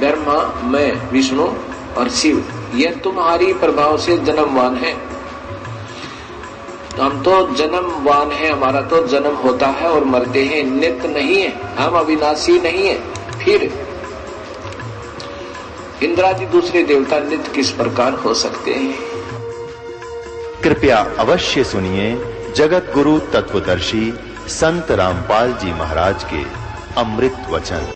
ब्रह्मा, मैं, विष्णु और शिव, यह तुम्हारी प्रभाव से जन्मवान है। तो हम तो जन्मवान है, हमारा तो जन्म होता है और मरते हैं, नित्य नहीं है, हम अविनाशी नहीं है। फिर इंद्रादि दूसरे देवता नित्य किस प्रकार हो सकते हैं? कृपया अवश्य सुनिए जगत गुरु तत्वदर्शी संत रामपाल जी महाराज के अमृत वचन।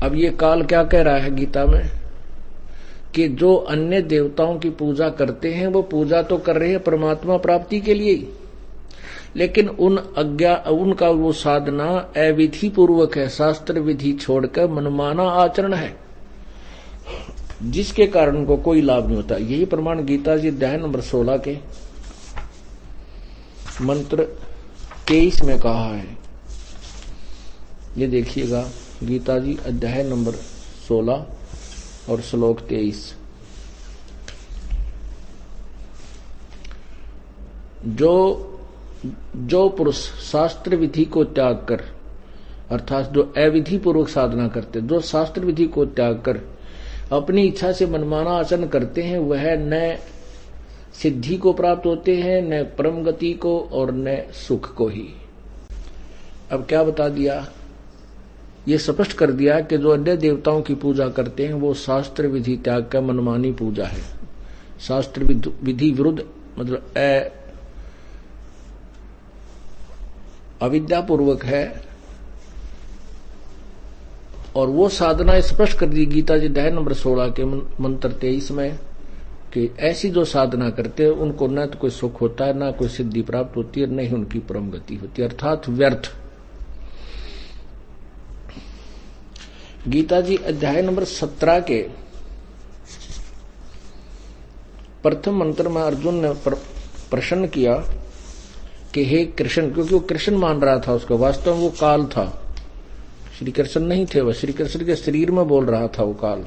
अब ये काल क्या कह रहा है गीता में कि जो अन्य देवताओं की पूजा करते हैं वो पूजा तो कर रहे हैं परमात्मा प्राप्ति के लिए ही, लेकिन उनका वो साधना अविधि पूर्वक है, शास्त्र विधि छोड़कर मनमाना आचरण है, जिसके कारण उनको कोई लाभ नहीं होता। यही प्रमाण गीता जी अध्याय नंबर 16 के मंत्र 23 में कहा है। ये देखिएगा, गीता जी अध्याय नंबर 16 और श्लोक 23। जो पुरुष शास्त्र विधि को त्याग कर, अर्थात जो अविधि पूर्वक साधना करते, जो शास्त्र विधि को त्याग कर अपनी इच्छा से मनमाना आचरण करते हैं, वह न सिद्धि को प्राप्त होते हैं, न परम गति को और न सुख को ही। अब क्या बता दिया? ये स्पष्ट कर दिया कि जो अन्य देवताओं की पूजा करते हैं वो शास्त्र विधि त्याग का मनमानी पूजा है, शास्त्र विधि विरुद्ध, मतलब अविद्या पूर्वक है। और वो साधना स्पष्ट कर दी गीता जी अध्याय नंबर 16 के मंत्र 23 में कि ऐसी जो साधना करते हैं उनको न तो कोई सुख होता है, न कोई सिद्धि प्राप्त होती है, न ही उनकी परम गति होती है, अर्थात व्यर्थ। गीता जी अध्याय नंबर 17 के प्रथम मंत्र में अर्जुन ने प्रश्न किया कि हे कृष्ण, क्योंकि वो कृष्ण मान रहा था उसको, वास्तव में वो काल था, श्री कृष्ण नहीं थे, वह श्री कृष्ण के शरीर में बोल रहा था वो काल।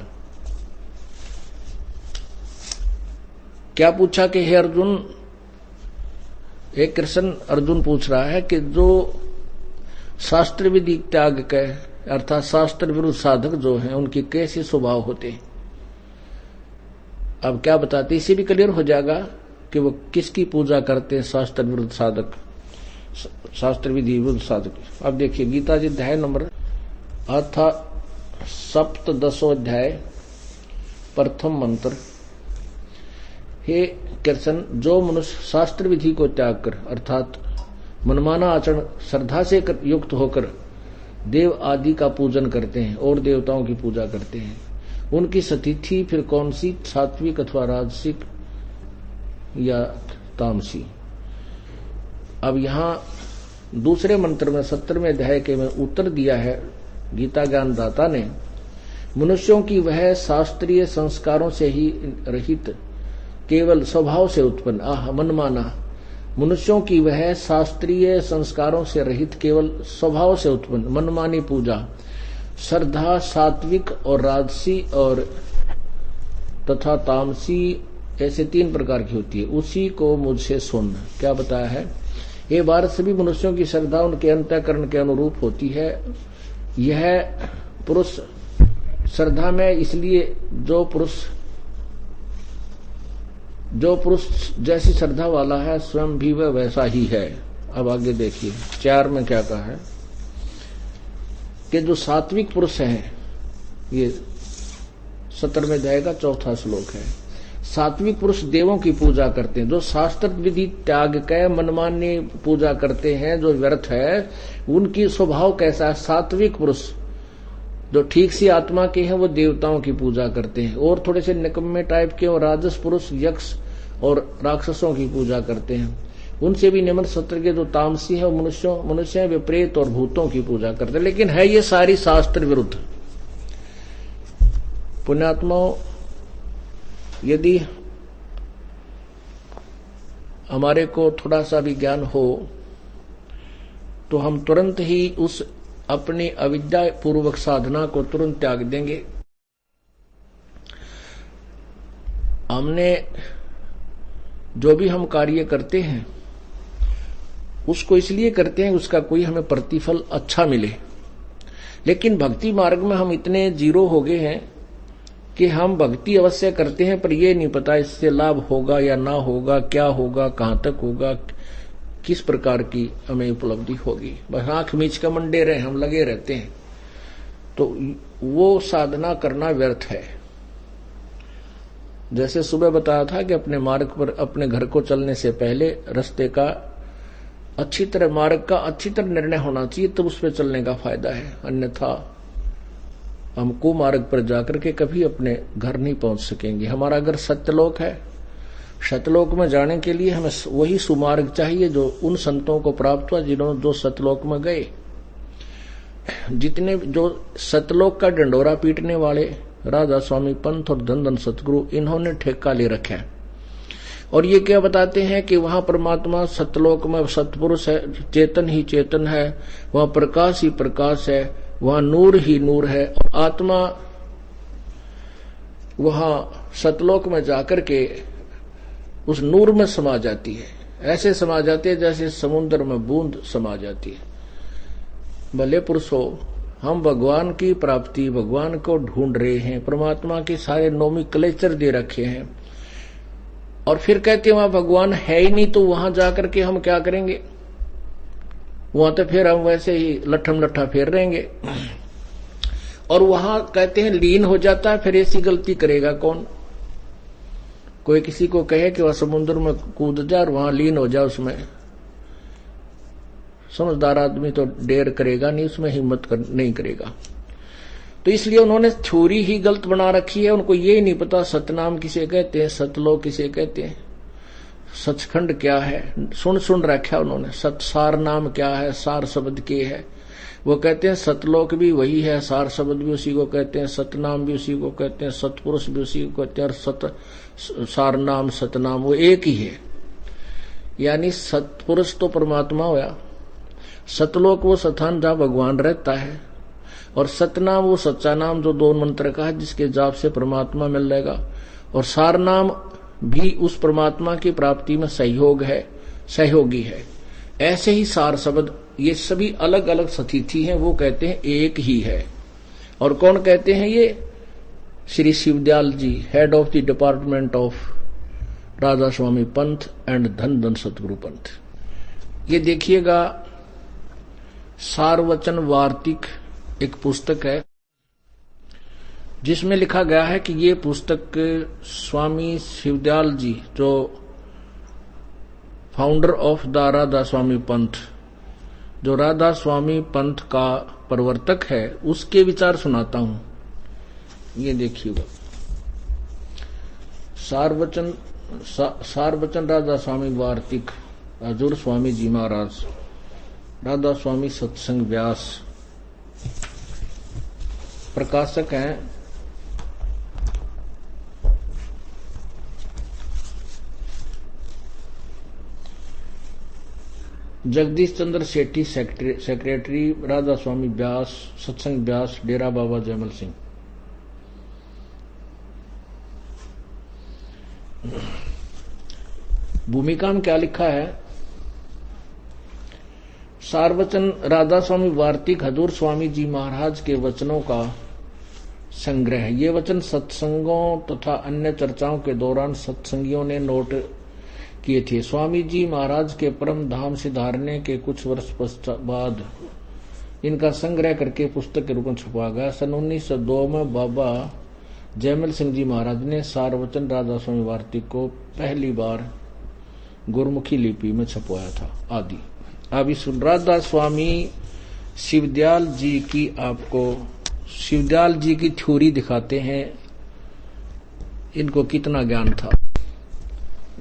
क्या पूछा कि हे अर्जुन, हे कृष्ण, अर्जुन पूछ रहा है कि जो शास्त्र विधि त्याग के, अर्थात शास्त्र विरुद्ध साधक जो हैं उनके कैसे स्वभाव होते हैं। अब क्या बताते, इसे भी क्लियर हो जाएगा कि वो किसकी पूजा करते हैं, शास्त्र विरुद्ध साधक, शास्त्र विधि विरुद्ध साधक। अब देखिए गीता जी अध्याय नंबर सप्तदशो अध्याय प्रथम मंत्र। हे कृष्ण, जो मनुष्य शास्त्र विधि को त्याग कर, अर्थात मनमाना आचरण श्रद्धा से युक्त होकर देव आदि का पूजन करते हैं और देवताओं की पूजा करते हैं, उनकी स्थिति फिर कौन सी, सात्विक अथवा राजसिक या तामसी। अब यहां दूसरे मंत्र में 17वें अध्याय के में उत्तर दिया है गीता ज्ञानदाता ने, मनुष्यों की वह शास्त्रीय संस्कारों से ही रहित केवल स्वभाव से उत्पन्न, मनमाना, मनुष्यों की वह शास्त्रीय संस्कारों से रहित केवल स्वभाव से उत्पन्न मनमानी पूजा, श्रद्धा सात्विक और राजसी और तथा तामसी, ऐसे 3 प्रकार की होती है, उसी को मुझसे सुन। क्या बताया है? ये भारत सभी मनुष्यों की श्रद्धा उनके अंतःकरण के अनुरूप होती है। यह पुरुष श्रद्धा में, इसलिए जो पुरुष जैसी श्रद्धा वाला है स्वयं भी वह वैसा ही है। अब आगे देखिए 4 में क्या कहा है कि जो सात्विक पुरुष हैं, ये 17वें अध्याय का 4था श्लोक है, सात्विक पुरुष देवों की पूजा करते हैं, जो शास्त्र विधि त्याग के मनमानी पूजा करते हैं, जो व्यर्थ है, उनकी स्वभाव कैसा है? सात्विक पुरुष जो ठीक सी आत्मा के हैं वो देवताओं की पूजा करते हैं, और थोड़े से निकम्मे टाइप के और राजस पुरुष यक्ष और राक्षसों की पूजा करते हैं। उनसे भी निम्न सत्र के जो तामसी है मनुष्य वे प्रेत और भूतों की पूजा करते हैं। लेकिन है ये सारी शास्त्र विरुद्ध। पुण्यात्माओं, यदि हमारे को थोड़ा सा भी ज्ञान हो तो हम तुरंत ही उस अपनी अविद्या पूर्वक साधना को तुरंत त्याग देंगे। हमने जो भी हम कार्य करते हैं उसको इसलिए करते हैं उसका कोई हमें प्रतिफल अच्छा मिले। लेकिन भक्ति मार्ग में हम इतने जीरो हो गए हैं कि हम भक्ति अवश्य करते हैं, पर ये नहीं पता इससे लाभ होगा या ना होगा, क्या होगा, कहां तक होगा, किस प्रकार की हमें उपलब्धि होगी। बस आंख मीच का मंडे रहे हम लगे रहते हैं, तो वो साधना करना व्यर्थ है। जैसे सुबह बताया था कि अपने मार्ग पर, अपने घर को चलने से पहले रास्ते का अच्छी तरह, मार्ग का अच्छी तरह निर्णय होना चाहिए, तब उस पर चलने का फायदा है। अन्यथा हम कुमार्ग पर जाकर के कभी अपने घर नहीं पहुंच सकेंगे। हमारा अगर सत्यलोक है, सत्यलोक में जाने के लिए हमें वही सुमार्ग चाहिए जो उन संतों को प्राप्त हुआ जिन्होंने जो सत्यलोक में गए। जितने जो सत्यलोक का डंडोरा पीटने वाले राधा स्वामी पंथ और धन धन सतगुरु, इन्होंने ठेका ले रखा है। और ये क्या बताते हैं कि वहां परमात्मा सत्यलोक में सतपुरुष है, चेतन ही चेतन है, वहां प्रकाश ही प्रकाश है, वहां नूर ही नूर है, और आत्मा वहां सतलोक में जाकर के उस नूर में समा जाती है। ऐसे समा जाती है जैसे समुद्र में बूंद समा जाती है। भले पुरुषों, हम भगवान की प्राप्ति, भगवान को ढूंढ रहे हैं, परमात्मा के सारे नोमेनक्लेचर दे रखे हैं, और फिर कहते हैं वहां भगवान है ही नहीं, तो वहां जाकर के हम क्या करेंगे? वहां तो फिर हम वैसे ही लट्ठम लट्ठा फेर रहेंगे। और वहां कहते हैं लीन हो जाता है, फिर ऐसी गलती करेगा कौन? कोई किसी को कहे कि वह समुद्र में कूद जा और वहां लीन हो जा, उसमें समझदार आदमी तो डेर करेगा नहीं, उसमें हिम्मत नहीं करेगा। तो इसलिए उन्होंने थ्योरी ही गलत बना रखी है। उनको ये नहीं पता सतनाम किसे कहते हैं, सतलोक किसे कहते हैं, सचखंड क्या है। सुन रखा उन्होंने। सतसार नाम क्या है, सार शब्द के है। वो कहते हैं सतलोक भी वही है, सार शब्द भी उसी को कहते हैं, सतनाम भी उसी को कहते हैं, सतपुरुष भी उसी को कहते हैं, और सार नाम सतनाम वो एक ही है। यानी सतपुरुष तो परमात्मा होया, सतलोक वो स्थान जहां भगवान रहता है, और सतनाम वो सच्चा नाम जो दो मंत्र का है जिसके जाप से परमात्मा मिल जाएगा, और सार नाम भी उस परमात्मा की प्राप्ति में सहयोगी है। ऐसे ही सार शब्द, ये सभी अलग अलग सतिथि हैं, वो कहते हैं एक ही है। और कौन कहते हैं ये? Shri Shivdayal ji, head of the department of Radha Soami पंथ एंड धन धन सतगुरु पंथ। ये देखिएगा, सारवचन वार्तिक एक पुस्तक है जिसमें लिखा गया है कि ये पुस्तक स्वामी शिवदयाल जी, जो founder of the Radha Soami पंथ, जो राधा स्वामी पंथ का प्रवर्तक है, उसके विचार सुनाता हूं। ये देखिएगा, सारवचन राधा स्वामी वार्तिक, हजूर स्वामी जी महाराज, राधा स्वामी सत्संग व्यास। प्रकाशक हैं जगदीश चंद्र सेठी, सेक्रेटरी राधा स्वामी व्यास, सत्संग व्यास, डेरा बाबा जयमल सिंह। भूमिका में क्या लिखा है? सारवचन राधा स्वामी वार्तिक हजूर स्वामी जी महाराज के वचनों का संग्रह। ये वचन सत्संगों तथा अन्य चर्चाओं के दौरान सत्संगियों ने नोट किए थे। स्वामी जी महाराज के परम धाम से धारने के कुछ वर्ष बाद इनका संग्रह करके पुस्तक के रूप में छपा गया। सन 1902 में बाबा जयमल सिंह जी महाराज ने सारवचन राधा स्वामी भारती को पहली बार गुरमुखी लिपि में छपवाया था आदि। अब इस राधा स्वामी शिवदयाल जी की आपको शिवदयाल जी की थ्योरी दिखाते हैं, इनको कितना ज्ञान था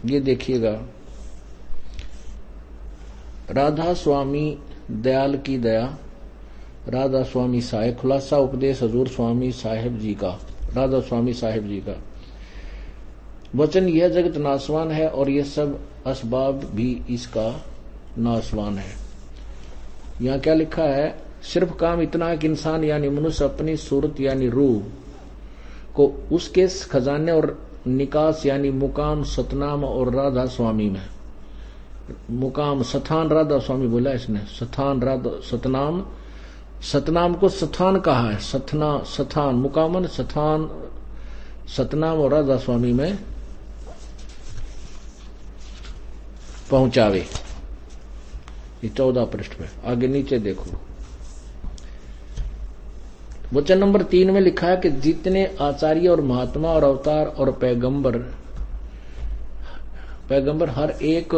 ये देखिएगा। राधा स्वामी दयाल की दया, राधा स्वामी साहेब, खुलासा उपदेश हजूर स्वामी साहेब जी का, राधा स्वामी साहेब जी का वचन, यह जगत नासवान है और यह सब असबाब भी इसका नासवान है। यहाँ क्या लिखा है, सिर्फ काम इतना है कि इंसान यानी मनुष्य अपनी सूरत यानी रूह को उसके खजाने और निकास यानी मुकाम सतनाम और राधा स्वामी में, मुकाम सथान राधा स्वामी बोला इसने, सथान राधा सतनाम, सतनाम को सथान कहा है, सथना सथान मुकामन सथान सतनाम और राधा स्वामी में पहुंचावे। ये 14 पृष्ठ पे आगे नीचे देखो, वचन नंबर 3 में लिखा है कि जितने आचार्य और महात्मा और अवतार और पैगंबर हर एक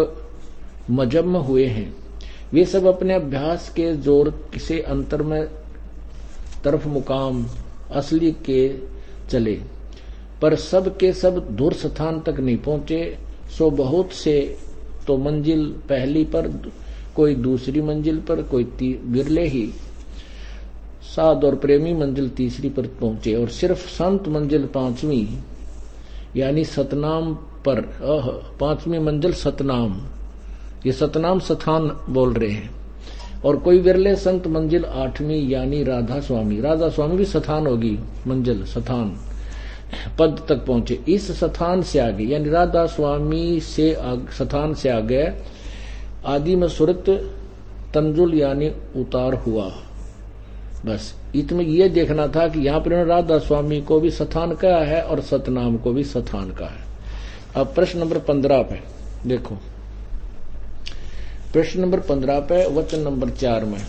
मजहब में हुए हैं, वे सब अपने अभ्यास के जोर से अंतर में तरफ मुकाम असली के चले, पर सब के सब दूर स्थान तक नहीं पहुंचे। सो बहुत से तो मंजिल पहली पर, कोई दूसरी मंजिल पर, कोई बिरले ही साध और प्रेमी मंजिल तीसरी पर पहुंचे, और सिर्फ संत मंजिल 5वीं यानी सतनाम पर, 5वीं मंजिल सतनाम, ये सतनाम सथान बोल रहे हैं, और कोई विरले संत मंजिल 8वीं यानी राधा स्वामी, राधा स्वामी भी सथान होगी मंजिल सथान पद तक पहुंचे। इस सथान से आगे यानी राधा स्वामी से सथान से आगे आदि में सुरत तंजुल यानी उतार हुआ। बस इतने ये देखना था कि यहाँ पर राधा स्वामी को भी सथान कहा है और सतनाम को भी सथान कहा है। अब प्रश्न नंबर 15 पे देखो, प्रश्न नंबर 15 पे वचन नंबर 4 में,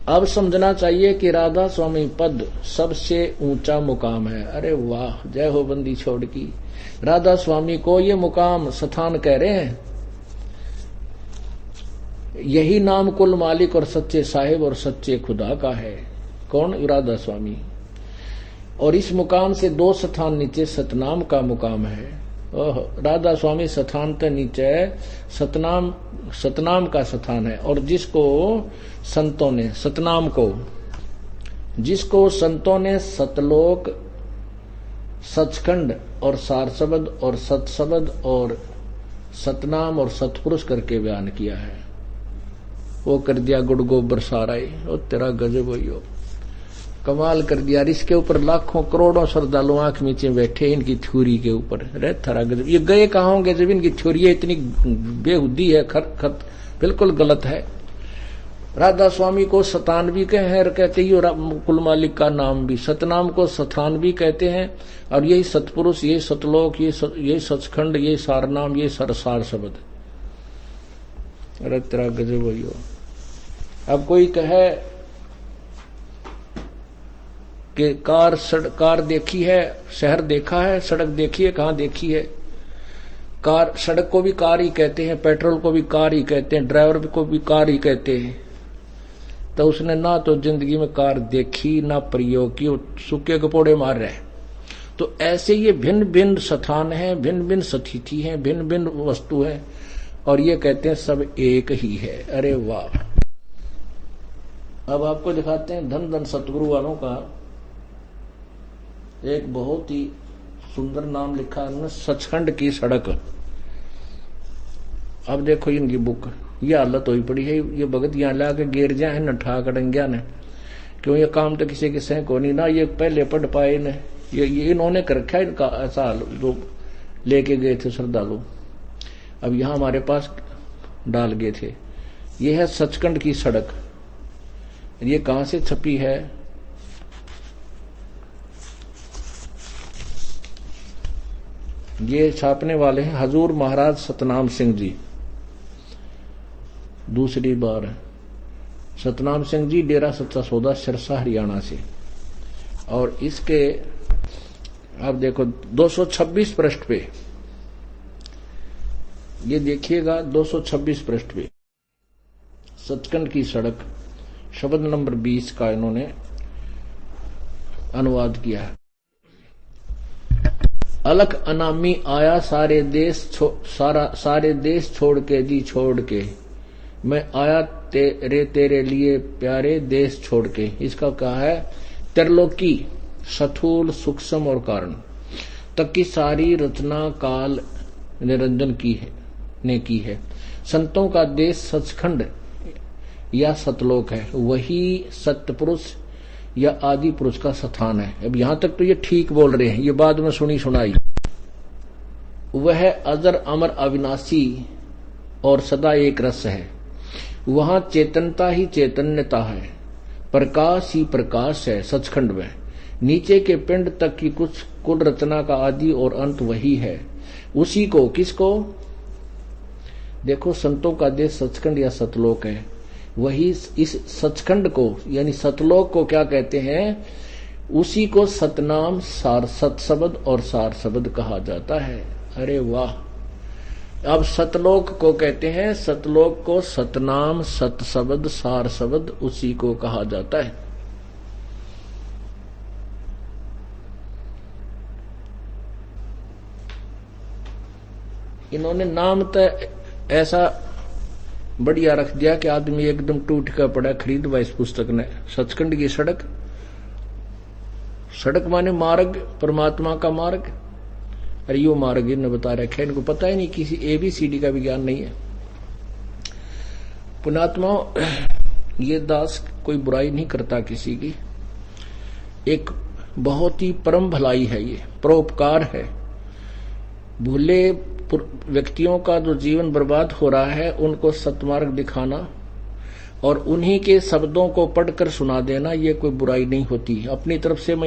अब समझना चाहिए कि राधा स्वामी पद सबसे ऊंचा मुकाम है। अरे वाह, जय हो बंदी छोड़ की। राधा स्वामी को ये मुकाम सथान कह रहे हैं। यही नाम कुल मालिक और सच्चे साहिब और सच्चे खुदा का है। कौन? राधा स्वामी। और इस मुकाम से 2 स्थान नीचे सतनाम का मुकाम है। राधा स्वामी सथान के नीचे सतनाम का स्थान है। और जिसको संतों ने सतनाम को, जिसको संतों ने सतलोक, सचखंड और सारसबद और सतसबद और सतनाम और सतपुरुष करके बयान किया है, वो कर दिया गुड़ गोबर सारा ही। ओ तेरा गजब हो, कमाल कर दिया। इसके ऊपर लाखों करोड़ों श्रद्धालु आंख नीचे बैठे इनकी थ्योरी के ऊपर। अरे थरा गजब। ये गए कहाँ होंगे जब इनकी थ्योरी इतनी बेहुदी है, खत बिल्कुल गलत है। राधा स्वामी को सतानवी कहते ही, और कुल मालिक का नाम भी सतनाम को सथानवी कहते हैं। और यही सतपुरुष, यही सतलोक, ये सचखंड, ये सारनाम, ये सरसार शब्द। अरे तेरा गजब हो। अब कोई कहे कि कार देखी है, शहर देखा है, सड़क देखी है, कहाँ देखी है? कार, सड़क को भी कार ही कहते हैं, पेट्रोल को भी कार ही कहते हैं, ड्राइवर को भी कार ही कहते हैं। तो उसने ना तो जिंदगी में कार देखी, ना प्रयोग की, सूखे कपोड़े मार रहे। तो ऐसे ये भिन्न भिन्न स्थान हैं, भिन्न भिन्न स्थिति हैं, भिन्न भिन्न वस्तु है, और ये कहते हैं सब एक ही है। अरे वाह। अब आपको दिखाते हैं धन धन सतगुरु वालों का एक बहुत ही सुंदर नाम लिखा है, सचखंड की सड़क। अब देखो इनकी बुक, ये हालत हुई पड़ी है। ये भगत यहाँ ला के गिर जाए है न ठा कटंगिया ने, क्यों? ये काम तो किसी के सह को नहीं ना, ये पहले पढ़ पाए ने, ये इन्होंने कर रखा है इनका ऐसा हाल, जो लेके गए थे श्रद्धालु। अब यहाँ हमारे पास डाल गए थे। ये है सचखंड की सड़क। ये कहां से छपी है? ये छापने वाले हैं हजूर महाराज सतनाम सिंह जी। दूसरी बार सतनाम सिंह जी, डेरा सच्चा सौदा, सिरसा, हरियाणा से। और इसके अब देखो 226 पृष्ठ पे, ये देखिएगा 226 पृष्ठ पे सचखंड की सड़क शब्द नंबर 20 का इन्होंने अनुवाद किया है। अलख अनामी आया सारे देश छोड़ के जी छोड़ के, मैं आया तेरे लिए प्यारे देश छोड़ के। इसका क्या है? त्रिलोकी स्थूल सूक्ष्म और कारण तक की सारी रचना काल निरंजन ने की है। संतों का देश सचखंड या सतलोक है, वही सत्य पुरुष या आदि पुरुष का स्थान है। अब यहां तक तो ये ठीक बोल रहे हैं, ये बाद में सुनी सुनाई। वह अजर अमर अविनाशी और सदा एक रस है, वहां चेतनता ही चैतन्यता है, प्रकाश ही प्रकाश है सचखंड में। नीचे के पिंड तक की कुछ कुल रचना का आदि और अंत वही है। उसी को, किसको? देखो, संतों का देश सचखंड या सतलोक है, वही इस सचखंड को यानी सतलोक को क्या कहते हैं? उसी को सतनाम सतशब्द और सार शब्द कहा जाता है। अरे वाह! अब सतलोक को कहते हैं, सतलोक को सतनाम सतशब्द सार शब्द उसी को कहा जाता है। इन्होंने नाम तो ऐसा बढ़िया रख दिया कि आदमी एकदम टूट कर पड़ा खरीदवा इस पुस्तक ने। सचखंड की सड़क, सड़क माने मार्ग, परमात्मा का मार्ग। अरे यो मार्ग इन्होंने बता रखा है, इनको पता ही नहीं, किसी ABCD का भी ज्ञान नहीं है। पुणात्मा, ये दास कोई बुराई नहीं करता किसी की, एक बहुत ही परम भलाई है, ये परोपकार है। भूले व्यक्तियों का जो जीवन बर्बाद हो रहा है उनको सतमार्ग दिखाना और उन्हीं के शब्दों को पढ़कर सुना देना, ये कोई बुराई नहीं होती। अपनी तरफ से मैं